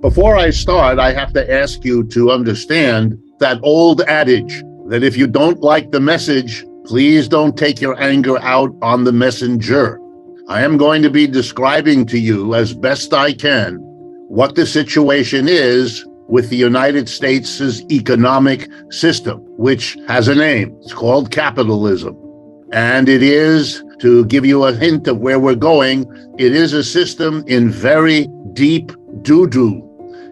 Before I start, I have to ask you to understand that old adage that if you don't like the message, please don't take your anger out on the messenger. I am going to be describing to you as best I can what the situation is with the United States' economic system, which has a name. It's called capitalism. And it is, to give you a hint of where we're going, it is a system in very deep doo-doo.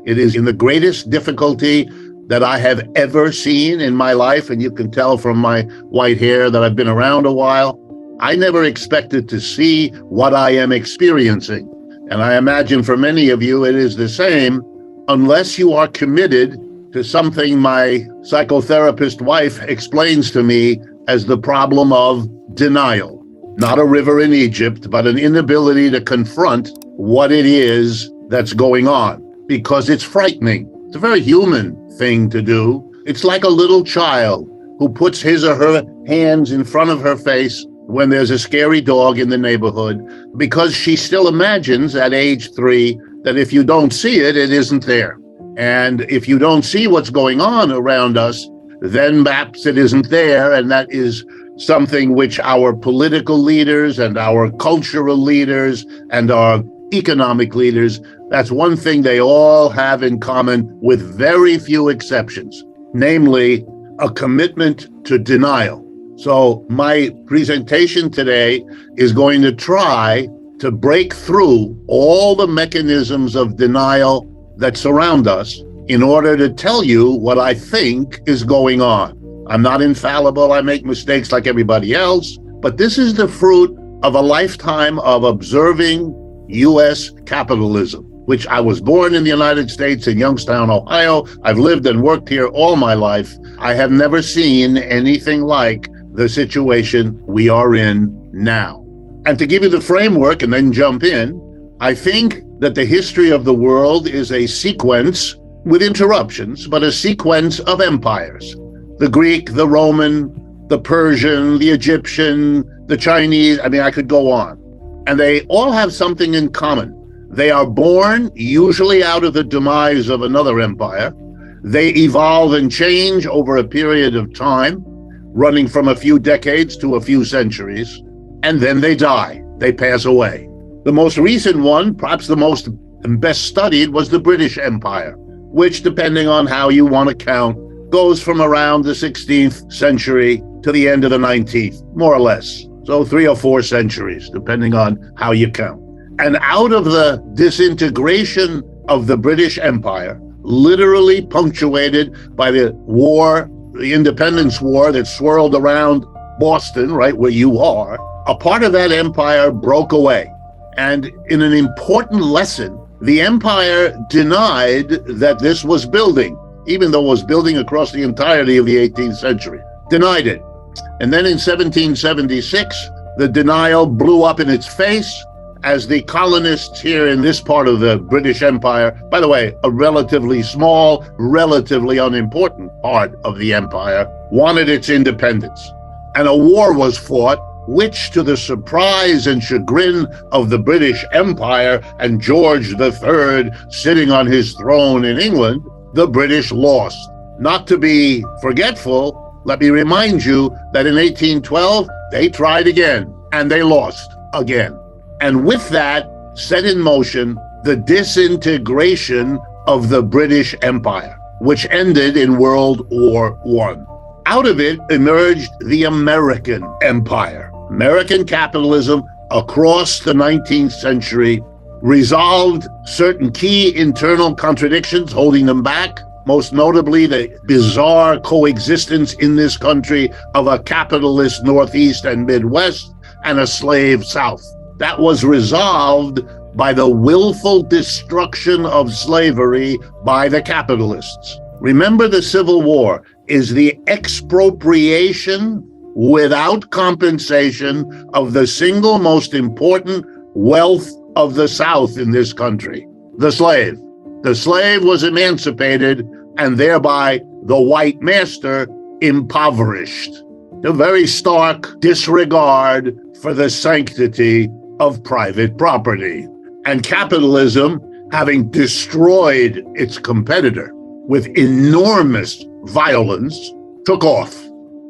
It is in the greatest difficulty that I have ever seen in my life, and you can tell from my white hair that I've been around a while. I never expected to see what I am experiencing. And I imagine for many of you, it is the same, unless you are committed to something my psychotherapist wife explains to me as the problem of denial. Not a river in Egypt, but an inability to confront what it is that's going on, because it's frightening. It's a very human thing to do. It's like a little child who puts his or her hands in front of her face when there's a scary dog in the neighborhood, because she still imagines at age 3 that if you don't see it, it isn't there. And if you don't see what's going on around us, then perhaps it isn't there. And that is something which our political leaders and our cultural leaders and our economic leaders, that's one thing they all have in common with very few exceptions, namely a commitment to denial. So my presentation today is going to try to break through all the mechanisms of denial that surround us in order to tell you what I think is going on. I'm not infallible. I make mistakes like everybody else, but this is the fruit of a lifetime of observing U.S. capitalism, which I was born in the United States in Youngstown, Ohio. I've lived and worked here all my life. I have never seen anything like the situation we are in now. And to give you the framework and then jump in, I think that the history of the world is a sequence with interruptions, but a sequence of empires. The Greek, the Roman, the Persian, the Egyptian, the Chinese, I could go on. And they all have something in common. They are born usually out of the demise of another empire. They evolve and change over a period of time, running from a few decades to a few centuries, and then they die. They pass away. The most recent one, perhaps the most and best studied, was the British Empire, which, depending on how you want to count, goes from around the 16th century to the end of the 19th, more or less. So 3 or 4 centuries, depending on how you count. And out of the disintegration of the British Empire, literally punctuated by the war, the Independence War that swirled around Boston, right where you are, a part of that empire broke away. And in an important lesson, the empire denied that this was building, even though it was building across the entirety of the 18th century. Denied it. And then in 1776, the denial blew up in its face as the colonists here in this part of the British Empire, by the way, a relatively small, relatively unimportant part of the empire, wanted its independence. And a war was fought, which, to the surprise and chagrin of the British Empire and George III sitting on his throne in England, the British lost. Not to be forgetful, let me remind you that in 1812, they tried again, and they lost again. And with that, set in motion the disintegration of the British Empire, which ended in World War I. Out of it emerged the American Empire. American capitalism across the 19th century resolved certain key internal contradictions holding them back, most notably the bizarre coexistence in this country of a capitalist Northeast and Midwest and a slave South. That was resolved by the willful destruction of slavery by the capitalists. Remember, the Civil War is the expropriation without compensation of the single most important wealth of the South in this country, the slave. The slave was emancipated and thereby the white master impoverished. A very stark disregard for the sanctity of private property. And capitalism having destroyed its competitor with enormous violence, took off.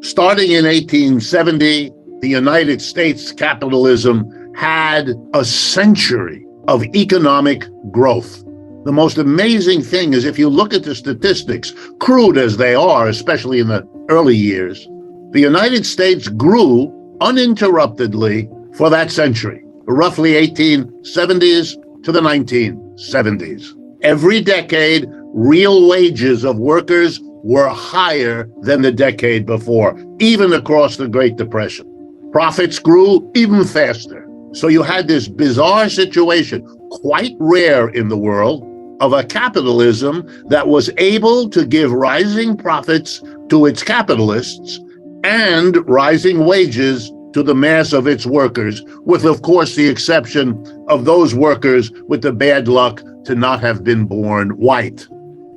Starting in 1870, the United States capitalism had a century of economic growth. The most amazing thing is if you look at the statistics, crude as they are, especially in the early years, the United States grew uninterruptedly for that century, roughly 1870s to the 1970s. Every decade, real wages of workers were higher than the decade before, even across the Great Depression. Profits grew even faster. So you had this bizarre situation, quite rare in the world, of a capitalism that was able to give rising profits to its capitalists and rising wages to the mass of its workers, with, of course, the exception of those workers with the bad luck to not have been born white.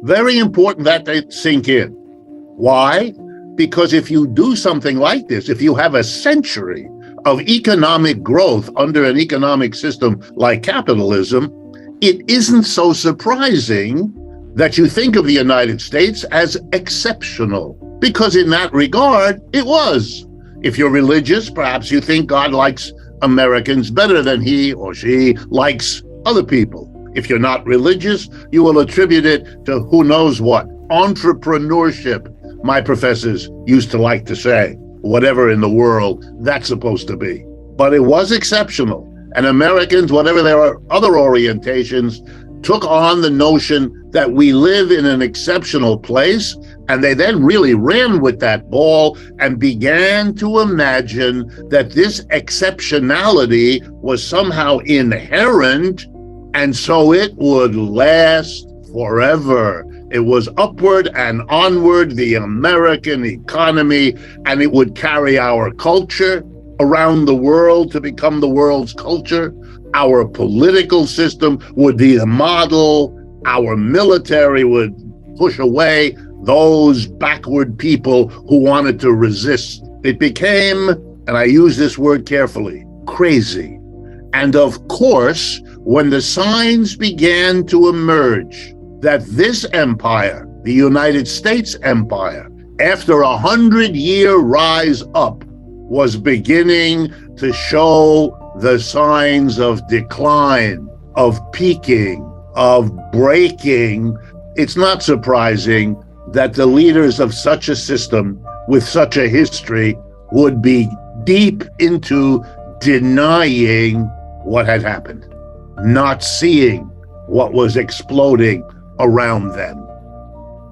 Very important that they sink in. Why? Because if you do something like this, if you have a century of economic growth under an economic system like capitalism, it isn't so surprising that you think of the United States as exceptional, because in that regard, it was. If you're religious, perhaps you think God likes Americans better than he or she likes other people. If you're not religious, you will attribute it to who knows what. Entrepreneurship, my professors used to like to say, whatever in the world that's supposed to be. But it was exceptional. And Americans, whatever their other orientations, took on the notion that we live in an exceptional place, and they then really ran with that ball and began to imagine that this exceptionality was somehow inherent, and so it would last forever. It was upward and onward, the American economy, and it would carry our culture around the world to become the world's culture. Our political system would be the model. Our military would push away those backward people who wanted to resist. It became, and I use this word carefully, crazy. And of course, when the signs began to emerge that this empire, the United States empire, after 100-year rise up, was beginning to show the signs of decline, of peaking, of breaking, it's not surprising that the leaders of such a system with such a history would be deep into denying what had happened, not seeing what was exploding around them.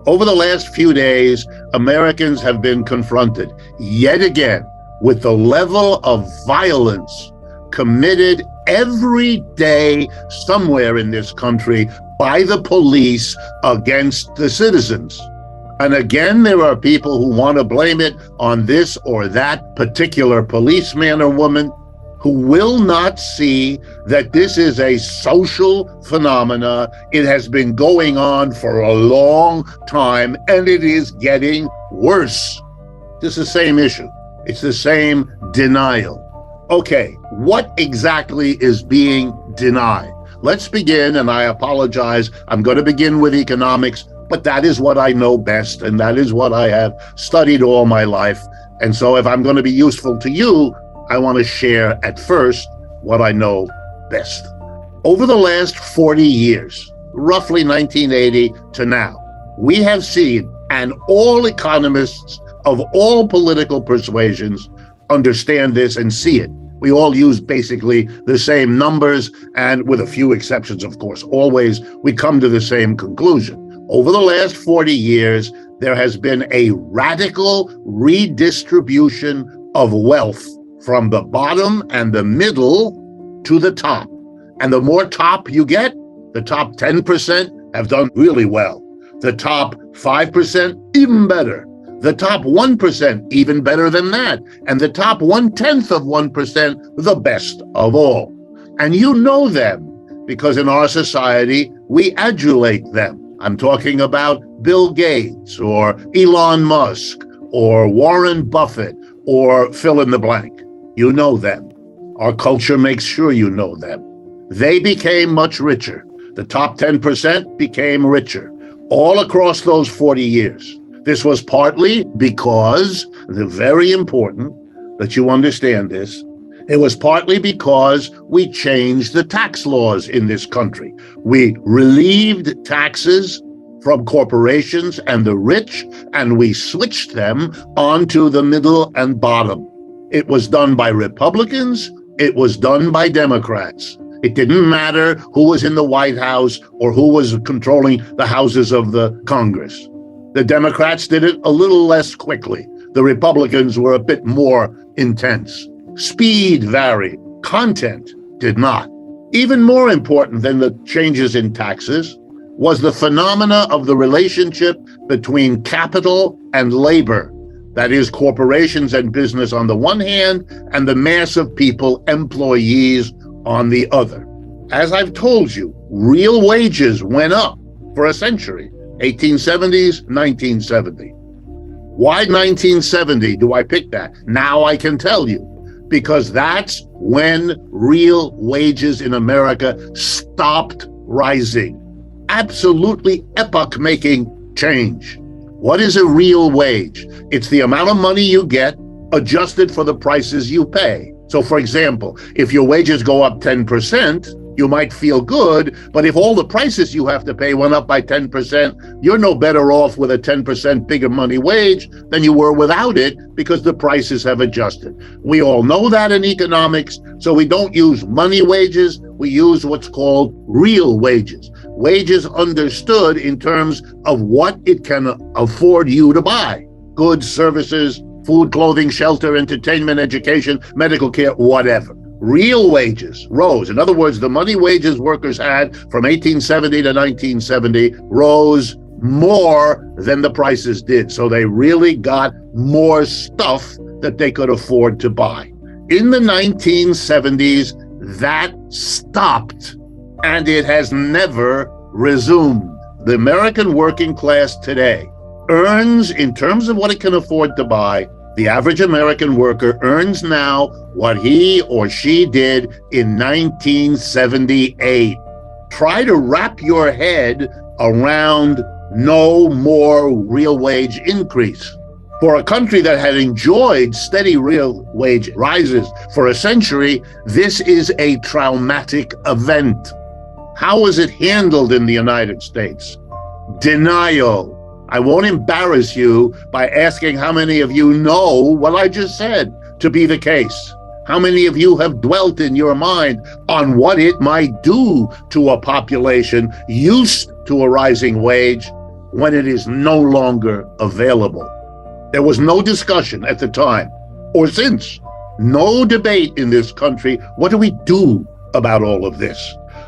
Over the last few days, Americans have been confronted yet again with the level of violence committed every day somewhere in this country by the police against the citizens. And again, there are people who want to blame it on this or that particular policeman or woman, who will not see that this is a social phenomena. It has been going on for a long time, and it is getting worse. It's the same issue. It's the same denial. Okay, what exactly is being denied? Let's begin, and I apologize. I'm going to begin with economics, but that is what I know best, and that is what I have studied all my life. And so if I'm going to be useful to you, I want to share at first what I know best. Over the last 40 years, roughly 1980 to now, we have seen, and all economists of all political persuasions understand this and see it. We all use basically the same numbers, and with a few exceptions, of course, always we come to the same conclusion. Over the last 40 years, there has been a radical redistribution of wealth from the bottom and the middle to the top. And the more top you get, the top 10% have done really well. The top 5%, even better. The top 1%, even better than that. And the top 1/10 of 1%, the best of all. And you know them because in our society, we adulate them. I'm talking about Bill Gates or Elon Musk or Warren Buffett or fill in the blank. You know them. Our culture makes sure you know them. They became much richer. The top 10% became richer all across those 40 years. This was partly because, very important that you understand this, it was partly because we changed the tax laws in this country. We relieved taxes from corporations and the rich, and we switched them onto the middle and bottom. It was done by Republicans. It was done by Democrats. It didn't matter who was in the White House or who was controlling the houses of the Congress. The Democrats did it a little less quickly. The Republicans were a bit more intense. Speed varied. Content did not. Even more important than the changes in taxes was the phenomena of the relationship between capital and labor. That is, corporations and business on the one hand, and the mass of people, employees, on the other. As I've told you, real wages went up for a century, 1870s, 1970. Why 1970 do I pick that? Now I can tell you, because that's when real wages in America stopped rising. Absolutely epoch-making change. What is a real wage? It's the amount of money you get adjusted for the prices you pay. So, for example, if your wages go up 10%, you might feel good, but if all the prices you have to pay went up by 10%, you're no better off with a 10% bigger money wage than you were without it because the prices have adjusted. We all know that in economics, so we don't use money wages, we use what's called real wages. Wages understood in terms of what it can afford you to buy. Goods, services, food, clothing, shelter, entertainment, education, medical care, whatever. Real wages rose. In other words, the money wages workers had from 1870 to 1970 rose more than the prices did. So they really got more stuff that they could afford to buy. In the 1970s, that stopped, and it has never resumed. The American working class today earns, in terms of what it can afford to buy, the average American worker earns now what he or she did in 1978. Try to wrap your head around no more real wage increase. For a country that had enjoyed steady real wage rises for a century, this is a traumatic event. How was it handled in the United States? Denial. I won't embarrass you by asking how many of you know what I just said to be the case. How many of you have dwelt in your mind on what it might do to a population used to a rising wage when it is no longer available? There was no discussion at the time or since, no debate in this country. What do we do about all of this?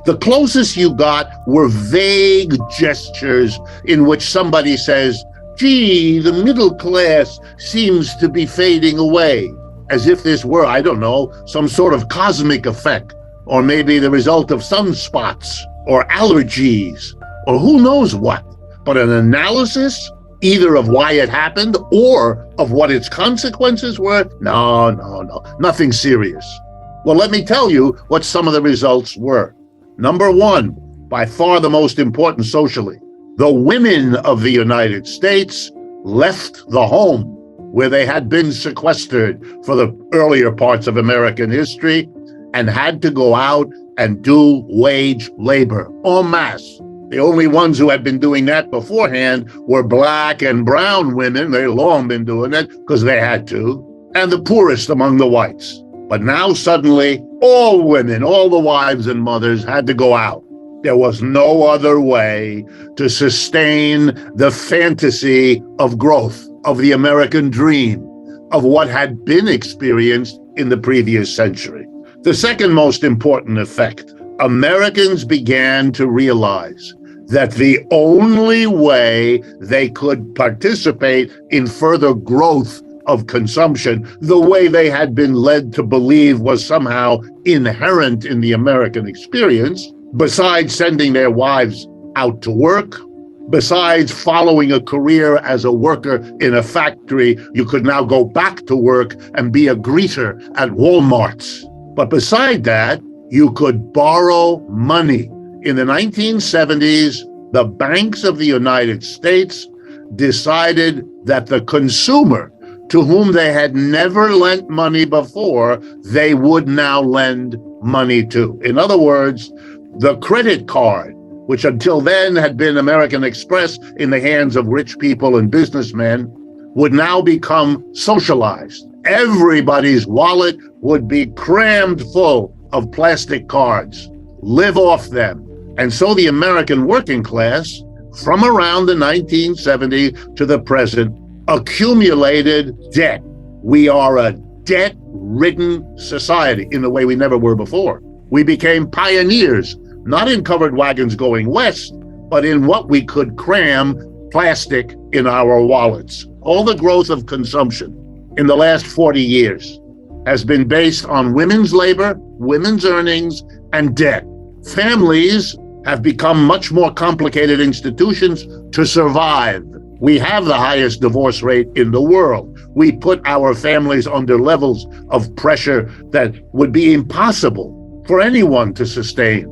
The closest you got were vague gestures in which somebody says, gee, the middle class seems to be fading away, as if this were, I don't know, some sort of cosmic effect, or maybe the result of sunspots or allergies, or who knows what. But an analysis, either of why it happened or of what its consequences were, no, nothing serious. Well, let me tell you what some of the results were. Number one, by far the most important socially, the women of the United States left the home where they had been sequestered for the earlier parts of American history and had to go out and do wage labor en masse. The only ones who had been doing that beforehand were black and brown women. They'd long been doing it because they had to, and the poorest among the whites. But now suddenly, all women, all the wives and mothers had to go out. There was no other way to sustain the fantasy of growth, of the American dream, of what had been experienced in the previous century. The second most important effect, Americans began to realize that the only way they could participate in further growth of consumption, the way they had been led to believe was somehow inherent in the American experience, besides sending their wives out to work, besides following a career as a worker in a factory, you could now go back to work and be a greeter at Walmart's. But beside that, you could borrow money In the 1970s, the banks of the United States decided that the consumer, to whom they had never lent money before, they would now lend money to. In other words, the credit card, which until then had been American Express in the hands of rich people and businessmen, would now become socialized. Everybody's wallet would be crammed full of plastic cards. Live off them. And so the American working class, from around the 1970s to the present, accumulated debt. We are a debt-ridden society in a way we never were before. We became pioneers, not in covered wagons going west, but in what we could cram plastic in our wallets. All the growth of consumption in the last 40 years has been based on women's labor, women's earnings, and debt. Families have become much more complicated institutions to survive. We have the highest divorce rate in the world. We put our families under levels of pressure that would be impossible for anyone to sustain.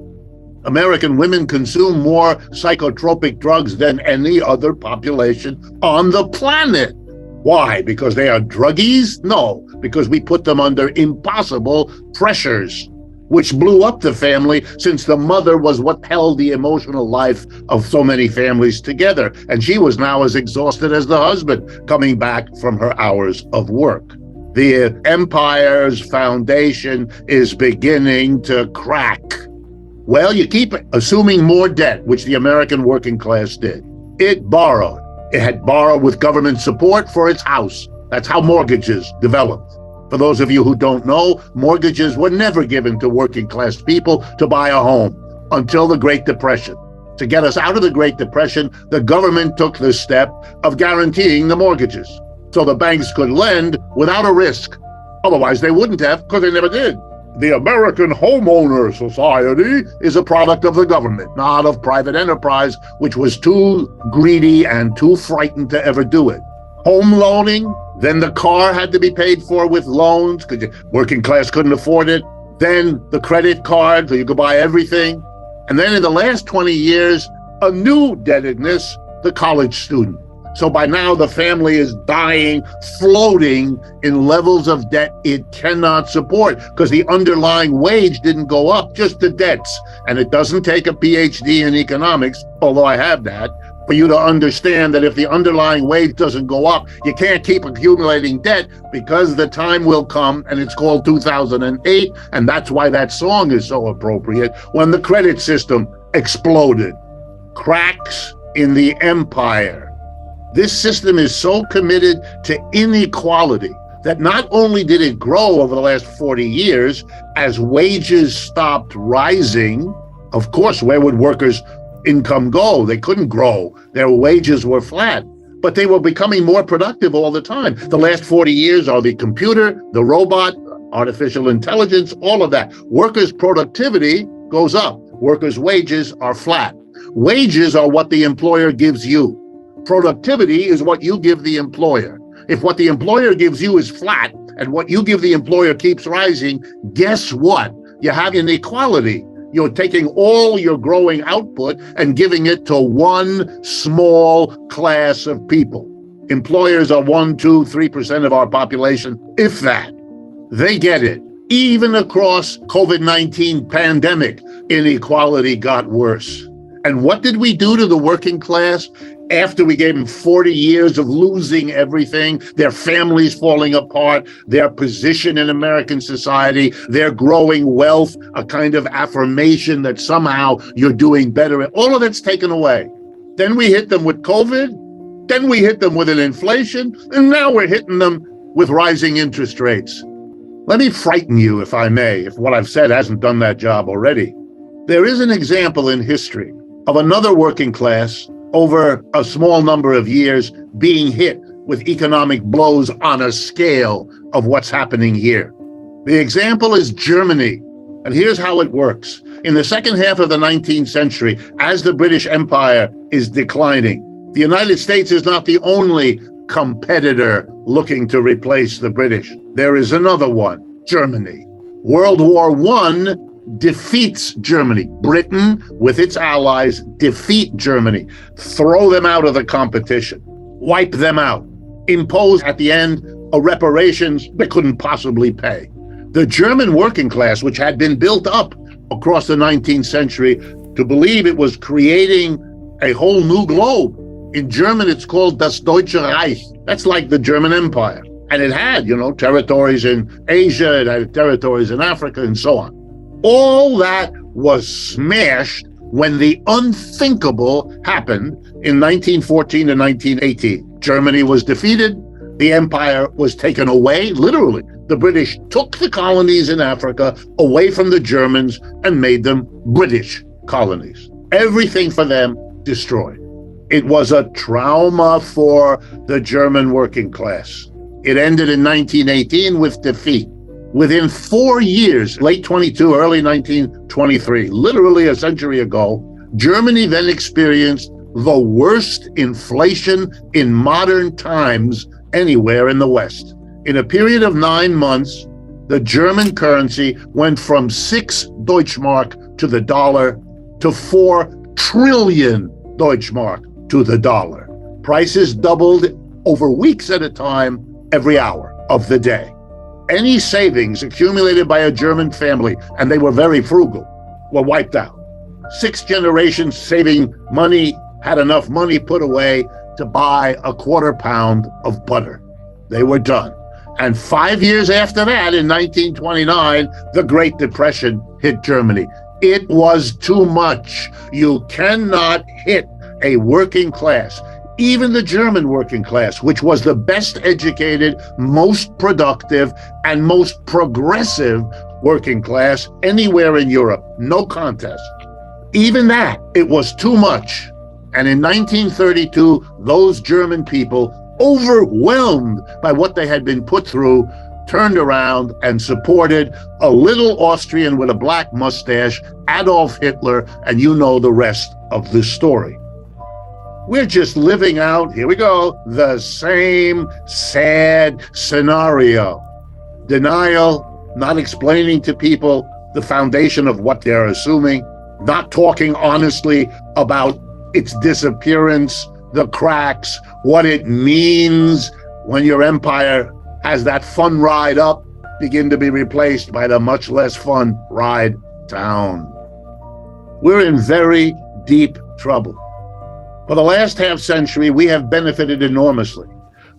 American women consume more psychotropic drugs than any other population on the planet. Why? Because they are druggies? No, because we put them under impossible pressures, which blew up the family, since the mother was what held the emotional life of so many families together. And she was now as exhausted as the husband coming back from her hours of work. The empire's foundation is beginning to crack. Well, you keep assuming more debt, which the American working class did. It borrowed. It had borrowed with government support for its house. That's how mortgages developed. For those of you who don't know, mortgages were never given to working class people to buy a home until the Great Depression. To get us out of the Great Depression, the government took the step of guaranteeing the mortgages so the banks could lend without a risk. Otherwise, they wouldn't have, because they never did. The American Homeowner Society is a product of the government, not of private enterprise, which was too greedy and too frightened to ever do it. Home loaning, then the car had to be paid for with loans because the working class couldn't afford it. Then the credit card, so you could buy everything. And then in the last 20 years, a new indebtedness, the college student. So by now the family is dying, floating in levels of debt it cannot support because the underlying wage didn't go up, just the debts. And it doesn't take a PhD in economics, although I have that, for you to understand that if the underlying wage doesn't go up, you can't keep accumulating debt, because the time will come, and it's called 2008, and that's why that song is so appropriate, when the credit system exploded. Cracks in the empire. This system is so committed to inequality that not only did it grow over the last 40 years, as wages stopped rising, of course, where would workers' income go? They couldn't grow. Their wages were flat, but they were becoming more productive all the time. The last 40 years are the computer, the robot, artificial intelligence, all of that. Workers' productivity goes up. Workers' wages are flat. Wages are what the employer gives you. Productivity is what you give the employer. If what the employer gives you is flat and what you give the employer keeps rising, guess what? You have inequality. You're taking all your growing output and giving it to one small class of people. Employers are 1%, 2%, 3% of our population, if that. They get it. Even across COVID-19 pandemic, inequality got worse. And what did we do to the working class? After we gave them 40 years of losing everything, their families falling apart, their position in American society, their growing wealth, a kind of affirmation that somehow you're doing better, all of that's taken away. Then we hit them with COVID, then we hit them with an inflation, and now we're hitting them with rising interest rates. Let me frighten you, if I may, if what I've said hasn't done that job already. There is an example in history of another working class over a small number of years being hit with economic blows on a scale of what's happening here. The example is Germany, and here's how it works. In the second half of the 19th century, as the British Empire is declining, the United States is not the only competitor looking to replace the British. There is another one, Germany. World War I defeats Germany. Britain, with its allies, defeat Germany, throw them out of the competition, wipe them out, impose at the end a reparations they couldn't possibly pay. The German working class, which had been built up across the 19th century to believe it was creating a whole new globe. In German, it's called das Deutsche Reich. That's like the German Empire. And it had, territories in Asia, it had territories in Africa, and so on. All that was smashed when the unthinkable happened in 1914 and 1918. Germany was defeated. The empire was taken away, literally. The British took the colonies in Africa away from the Germans and made them British colonies. Everything for them destroyed. It was a trauma for the German working class. It ended in 1918 with defeat. Within 4 years, late 22, early 1923, literally a century ago, Germany then experienced the worst inflation in modern times anywhere in the West. In a period of 9 months, the German currency went from 6 Deutschmark to the dollar to 4 trillion Deutschmark to the dollar. Prices doubled over weeks at a time, every hour of the day. Any savings accumulated by a German family, and they were very frugal, were wiped out. 6 generations saving money, had enough money put away to buy a quarter pound of butter. They were done. And 5 years after that, in 1929, the Great Depression hit Germany. It was too much. You cannot hit a working class, even the German working class, which was the best educated, most productive, and most progressive working class anywhere in Europe. No contest. Even that, it was too much. And in 1932, those German people, overwhelmed by what they had been put through, turned around and supported a little Austrian with a black mustache, Adolf Hitler, and you know the rest of the story. We're just living out, here we go, the same sad scenario. Denial, not explaining to people the foundation of what they're assuming, not talking honestly about its disappearance, the cracks, what it means when your empire has that fun ride up begin to be replaced by the much less fun ride down. We're in very deep trouble. For the last half century, we have benefited enormously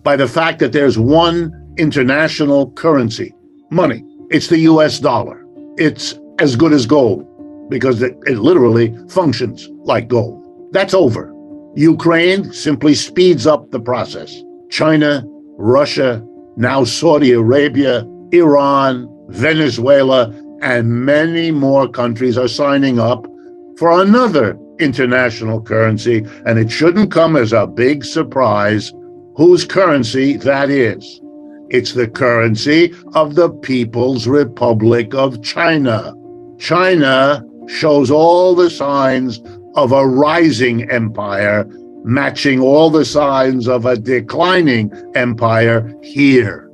by the fact that there's one international currency, money. It's the US dollar. It's as good as gold because it literally functions like gold. That's over. Ukraine simply speeds up the process. China, Russia, now Saudi Arabia, Iran, Venezuela, and many more countries are signing up for another international currency, and it shouldn't come as a big surprise whose currency that is. It's the currency of the People's Republic of China. China shows all the signs of a rising empire, matching all the signs of a declining empire here.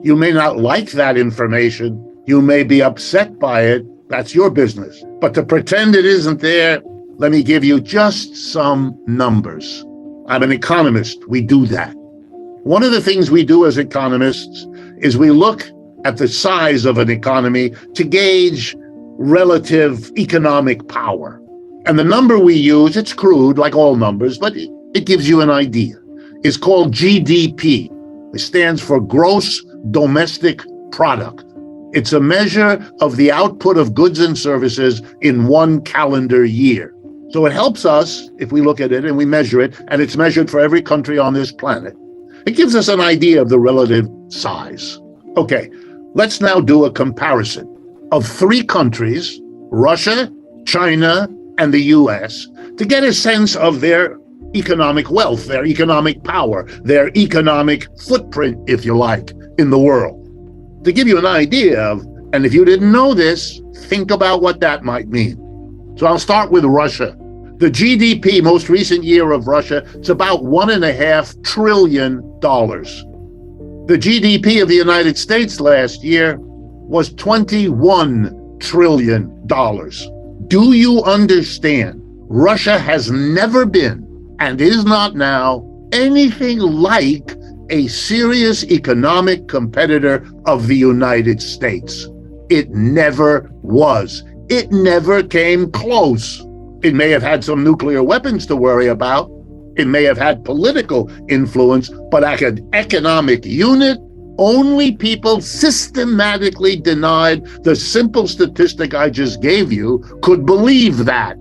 You may not like that information. You may be upset by it. That's your business. But to pretend it isn't there, let me give you just some numbers. I'm an economist. We do that. One of the things we do as economists is we look at the size of an economy to gauge relative economic power. And the number we use, it's crude like all numbers, but it gives you an idea. It's called GDP. It stands for Gross Domestic Product. It's a measure of the output of goods and services in one calendar year. So it helps us if we look at it and we measure it, and it's measured for every country on this planet. It gives us an idea of the relative size. Okay, let's now do a comparison of 3 countries, Russia, China, and the US, to get a sense of their economic wealth, their economic power, their economic footprint, if you like, in the world. To give you an idea of, and if you didn't know this, think about what that might mean. So I'll start with Russia. The GDP, most recent year of Russia, it's about $1.5 trillion. The GDP of the United States last year was $21 trillion. Do you understand? Russia has never been, and is not now, anything like a serious economic competitor of the United States. It never was. It never came close. It may have had some nuclear weapons to worry about. It may have had political influence, but as an economic unit, only people systematically denied the simple statistic I just gave you could believe that.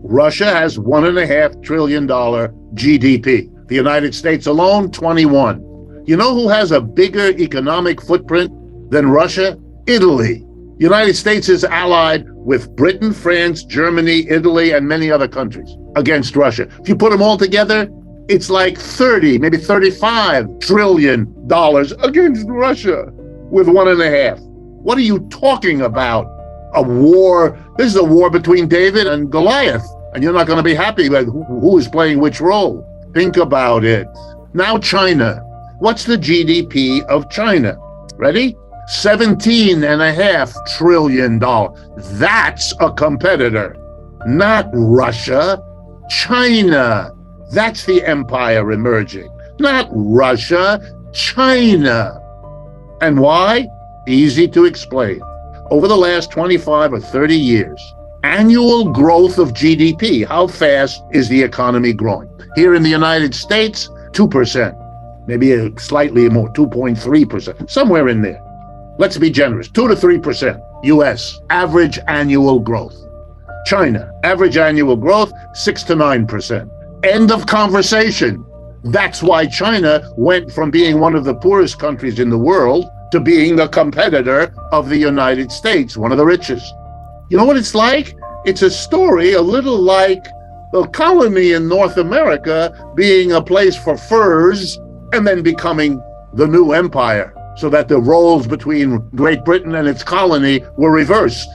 Russia has $1.5 trillion GDP. The United States alone, 21. You know who has a bigger economic footprint than Russia? Italy. The United States is allied with Britain, France, Germany, Italy, and many other countries against Russia. If you put them all together, it's like 30, maybe $35 trillion against Russia with 1.5. What are you talking about? A war? This is a war between David and Goliath, and you're not going to be happy with who is playing which role. Think about it. Now China. What's the GDP of China? Ready? $17.5 trillion. That's a competitor. Not Russia, China. That's the empire emerging. Not Russia, China. And why? Easy to explain. Over the last 25 or 30 years, annual growth of GDP, how fast is the economy growing? Here in the United States, 2%, maybe slightly more, 2.3%, somewhere in there. Let's be generous, 2 to 3%, US, average annual growth. China, average annual growth, 6 to 9%. End of conversation. That's why China went from being one of the poorest countries in the world to being the competitor of the United States, one of the richest. You know what it's like? It's a story a little like the colony in North America being a place for furs and then becoming the new empire, so that the roles between Great Britain and its colony were reversed.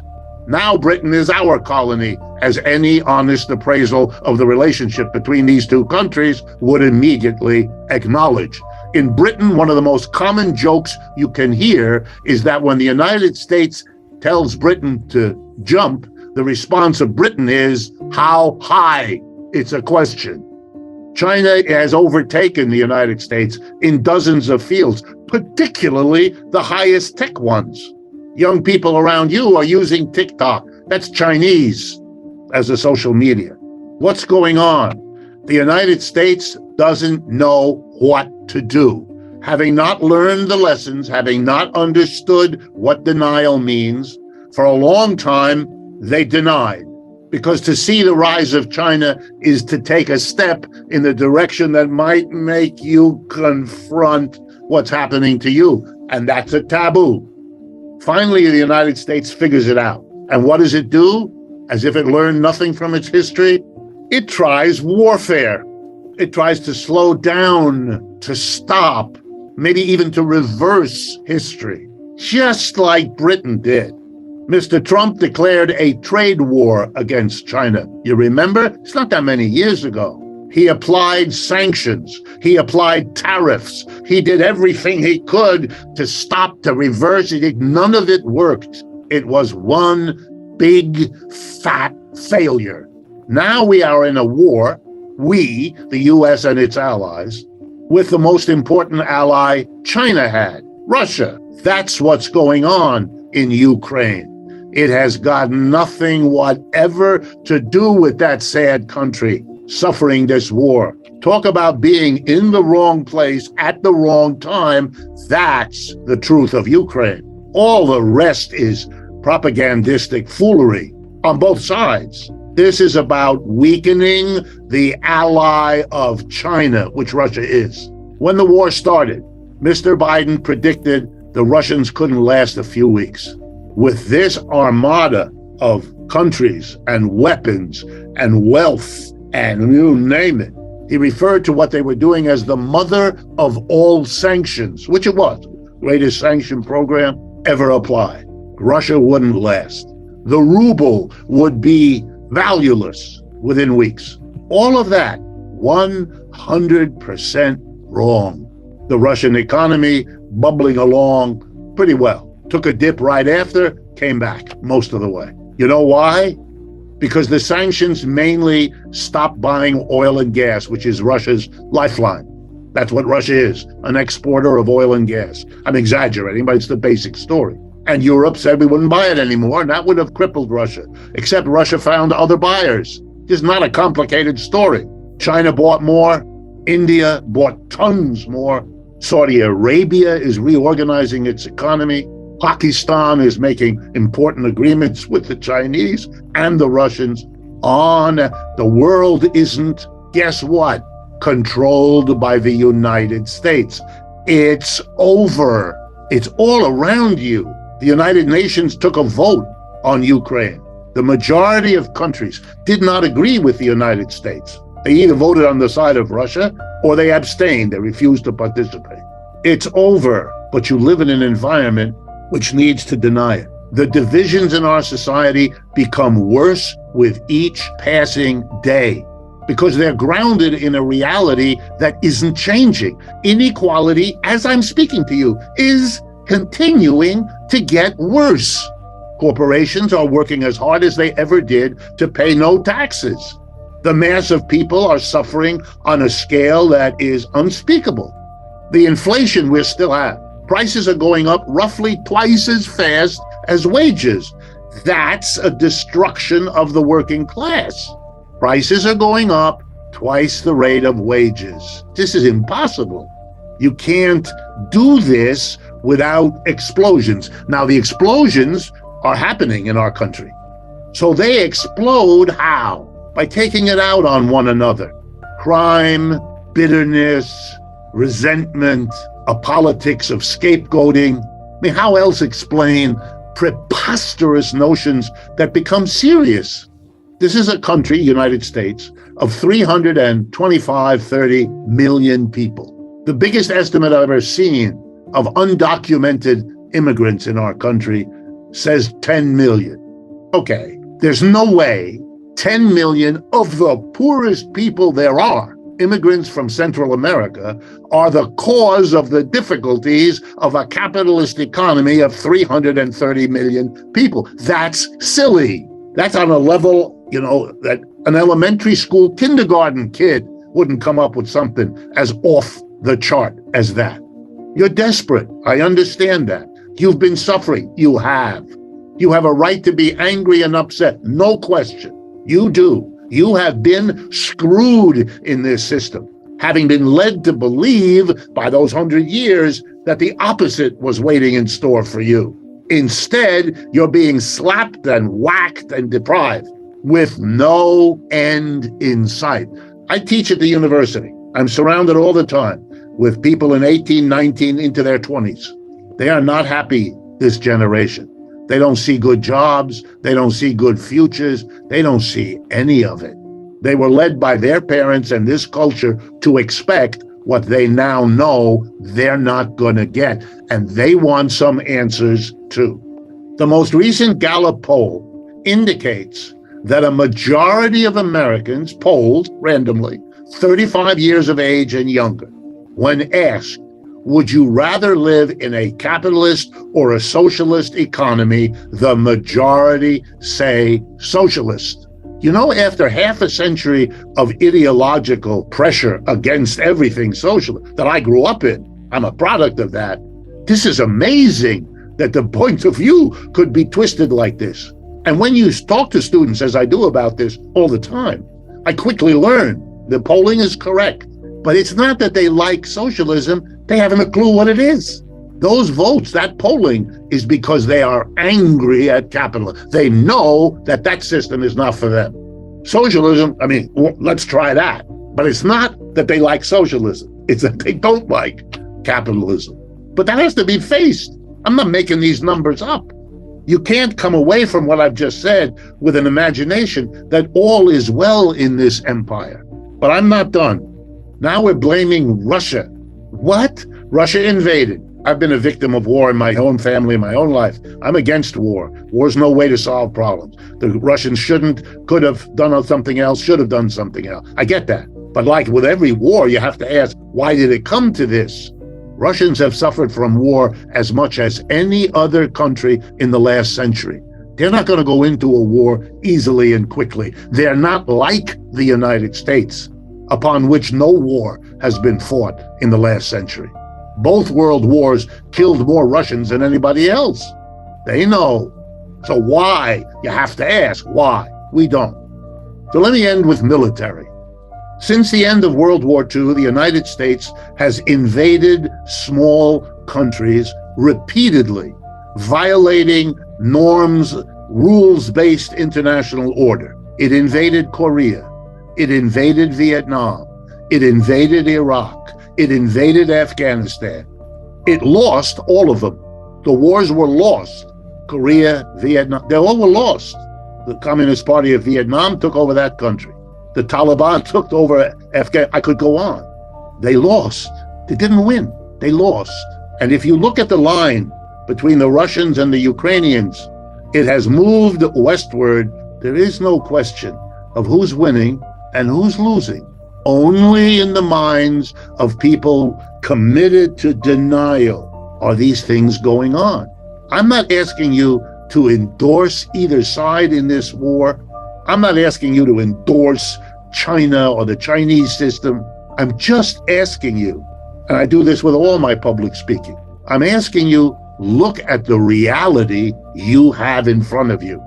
Now Britain is our colony, as any honest appraisal of the relationship between these two countries would immediately acknowledge. In Britain, one of the most common jokes you can hear is that when the United States tells Britain to jump, the response of Britain is, how high? It's a question. China has overtaken the United States in dozens of fields, particularly the highest tech ones. Young people around you are using TikTok. That's Chinese as a social media. What's going on? The United States doesn't know what to do. Having not learned the lessons, having not understood what denial means, for a long time, they denied. Because to see the rise of China is to take a step in the direction that might make you confront what's happening to you. And that's a taboo. Finally, the United States figures it out. And what does it do? As if it learned nothing from its history, it tries warfare. It tries to slow down, to stop, maybe even to reverse history, just like Britain did. Mr. Trump declared a trade war against China. You remember? It's not that many years ago. He applied sanctions. He applied tariffs. He did everything he could to stop, to reverse it. None of it worked. It was one big, fat failure. Now we are in a war, we, the US and its allies, with the most important ally China had, Russia. That's what's going on in Ukraine. It has got nothing whatever to do with that sad country suffering this war. Talk about being in the wrong place at the wrong time. That's the truth of Ukraine. All the rest is propagandistic foolery on both sides. This is about weakening the ally of China, which Russia is. When the war started, Mr. Biden predicted the Russians couldn't last a few weeks. With this armada of countries and weapons and wealth and you name it, he referred to what they were doing as the mother of all sanctions, which it was, greatest sanction program ever applied. Russia wouldn't last. The ruble would be valueless within weeks. All of that, 100% wrong. The Russian economy bubbling along pretty well. Took a dip right after, came back most of the way. You know why? Because the sanctions mainly stopped buying oil and gas, which is Russia's lifeline. That's what Russia is, an exporter of oil and gas. I'm exaggerating, but it's the basic story. And Europe said we wouldn't buy it anymore, and that would have crippled Russia, except Russia found other buyers. It's not a complicated story. China bought more, India bought tons more, Saudi Arabia is reorganizing its economy, Pakistan is making important agreements with the Chinese and the Russians. The world isn't, guess what, controlled by the United States. It's over. It's all around you. The United Nations took a vote on Ukraine. The majority of countries did not agree with the United States. They either voted on the side of Russia or they abstained. They refused to participate. It's over, but you live in an environment which needs to deny it. The divisions in our society become worse with each passing day because they're grounded in a reality that isn't changing. Inequality, as I'm speaking to you, is continuing to get worse. Corporations are working as hard as they ever did to pay no taxes. The mass of people are suffering on a scale that is unspeakable. The inflation we're still at, prices are going up roughly twice as fast as wages. That's a destruction of the working class. Prices are going up twice the rate of wages. This is impossible. You can't do this without explosions. Now, the explosions are happening in our country. So they explode how? By taking it out on one another. Crime, bitterness, resentment, a politics of scapegoating. I mean, how else explain preposterous notions that become serious? This is a country, United States, of 30 million people. The biggest estimate I've ever seen of undocumented immigrants in our country says 10 million. Okay, there's no way 10 million of the poorest people there are, immigrants from Central America, are the cause of the difficulties of a capitalist economy of 330 million people. That's silly. That's on a level, that an elementary school kindergarten kid wouldn't come up with something as off the chart as that. You're desperate. I understand that. You've been suffering. You have. You have a right to be angry and upset. No question. You do. You have been screwed in this system, having been led to believe by those 100 years that the opposite was waiting in store for you. Instead, you're being slapped and whacked and deprived with no end in sight. I teach at the university. I'm surrounded all the time with people in 18, 19, into their 20s. They are not happy, this generation. They don't see good jobs. They don't see good futures. They don't see any of it. They were led by their parents and this culture to expect what they now know they're not going to get. And they want some answers too. The most recent Gallup poll indicates that a majority of Americans polled randomly, 35 years of age and younger, when asked, would you rather live in a capitalist or a socialist economy? The majority say socialist. After half a century of ideological pressure against everything socialist that I grew up in, I'm a product of that. This is amazing that the point of view could be twisted like this. And when you talk to students, as I do about this all the time, I quickly learn the polling is correct. But it's not that they like socialism. They haven't a clue what it is. Those votes, that polling, is because they are angry at capitalism. They know that that system is not for them. Socialism, let's try that. But it's not that they like socialism. It's that they don't like capitalism. But that has to be faced. I'm not making these numbers up. You can't come away from what I've just said with an imagination that all is well in this empire. But I'm not done. Now we're blaming Russia. What? Russia invaded. I've been a victim of war in my own family, in my own life. I'm against war. War's no way to solve problems. The Russians could have done something else, should have done something else. I get that. But like with every war, you have to ask, why did it come to this? Russians have suffered from war as much as any other country in the last century. They're not going to go into a war easily and quickly. They're not like the United States, upon which no war has been fought in the last century. Both world wars killed more Russians than anybody else. They know. So why? You have to ask why. We don't. So let me end with military. Since the end of World War II, the United States has invaded small countries repeatedly, violating norms, rules-based international order. It invaded Korea. It invaded Vietnam. It invaded Iraq. It invaded Afghanistan. It lost all of them. The wars were lost. Korea, Vietnam, they all were lost. The Communist Party of Vietnam took over that country. The Taliban took over Afghanistan. I could go on. They lost. They didn't win. They lost. And if you look at the line between the Russians and the Ukrainians, it has moved westward. There is no question of who's winning and who's losing. Only in the minds of people committed to denial are these things going on. I'm not asking you to endorse either side in this war. I'm not asking you to endorse China or the Chinese system. I'm just asking you, and I do this with all my public speaking, I'm asking you, look at the reality you have in front of you.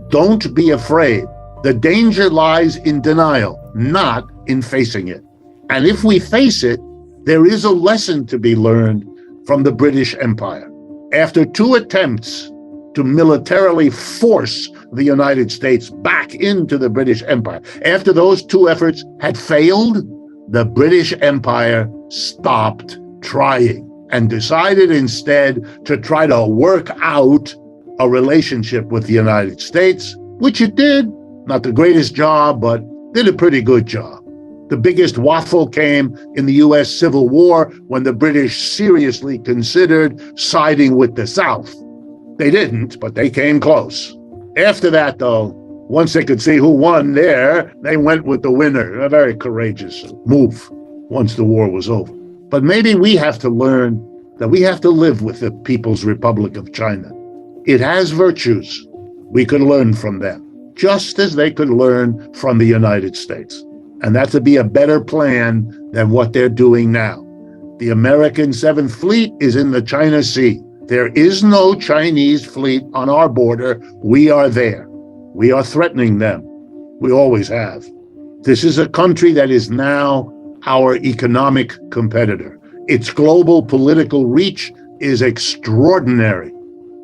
Don't be afraid. The danger lies in denial, not in facing it. And if we face it, there is a lesson to be learned from the British Empire. After 2 attempts to militarily force the United States back into the British Empire, after those 2 efforts had failed, the British Empire stopped trying and decided instead to try to work out a relationship with the United States, which it did. Not the greatest job, but did a pretty good job. The biggest waffle came in the U.S. Civil War when the British seriously considered siding with the South. They didn't, but they came close. After that, though, once they could see who won there, they went with the winner. A very courageous move once the war was over. But maybe we have to learn that we have to live with the People's Republic of China. It has virtues. We could learn from them, just as they could learn from the United States. And that to be a better plan than what they're doing now. The American 7th Fleet is in the China Sea. There is no Chinese fleet on our border. We are there. We are threatening them. We always have. This is a country that is now our economic competitor. Its global political reach is extraordinary,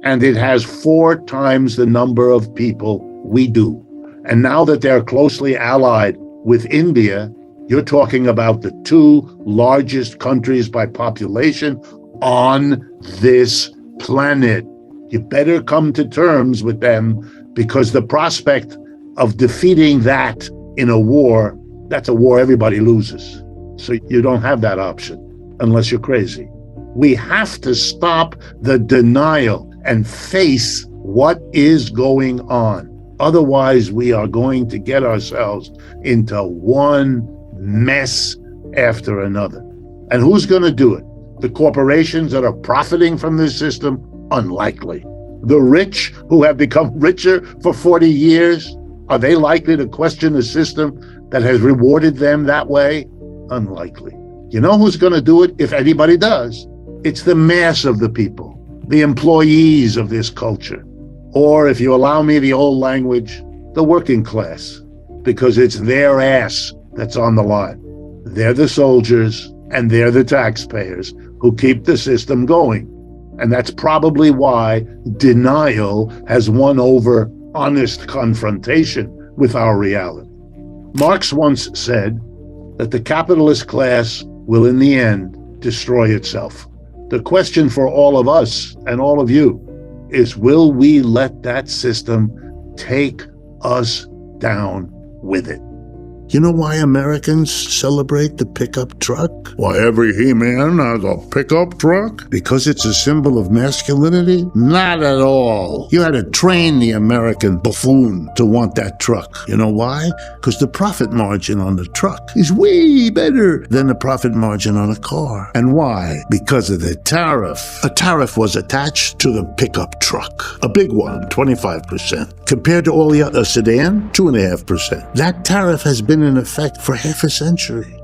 and it has 4 times the number of people we do. And now that they're closely allied with India, you're talking about the 2 largest countries by population on this planet. You better come to terms with them, because the prospect of defeating that in a war, that's a war everybody loses. So you don't have that option unless you're crazy. We have to stop the denial and face what is going on. Otherwise, we are going to get ourselves into one mess after another. And who's going to do it? The corporations that are profiting from this system? Unlikely. The rich who have become richer for 40 years, are they likely to question a system that has rewarded them that way? Unlikely. You know who's going to do it if anybody does? It's the mass of the people, the employees of this culture. Or, if you allow me the old language, the working class, because it's their ass that's on the line. They're the soldiers and they're the taxpayers who keep the system going. And that's probably why denial has won over honest confrontation with our reality. Marx once said that the capitalist class will in the end destroy itself. The question for all of us and all of you is, will we let that system take us down with it? You know why Americans celebrate the pickup truck? Why every he-man has a pickup truck? Because it's a symbol of masculinity? Not at all. You had to train the American buffoon to want that truck. You know why? Because the profit margin on the truck is way better than the profit margin on a car. And why? Because of the tariff. A tariff was attached to the pickup truck. A big one, 25%. Compared to all the other sedan, 2.5%. That tariff has been in effect for half a century.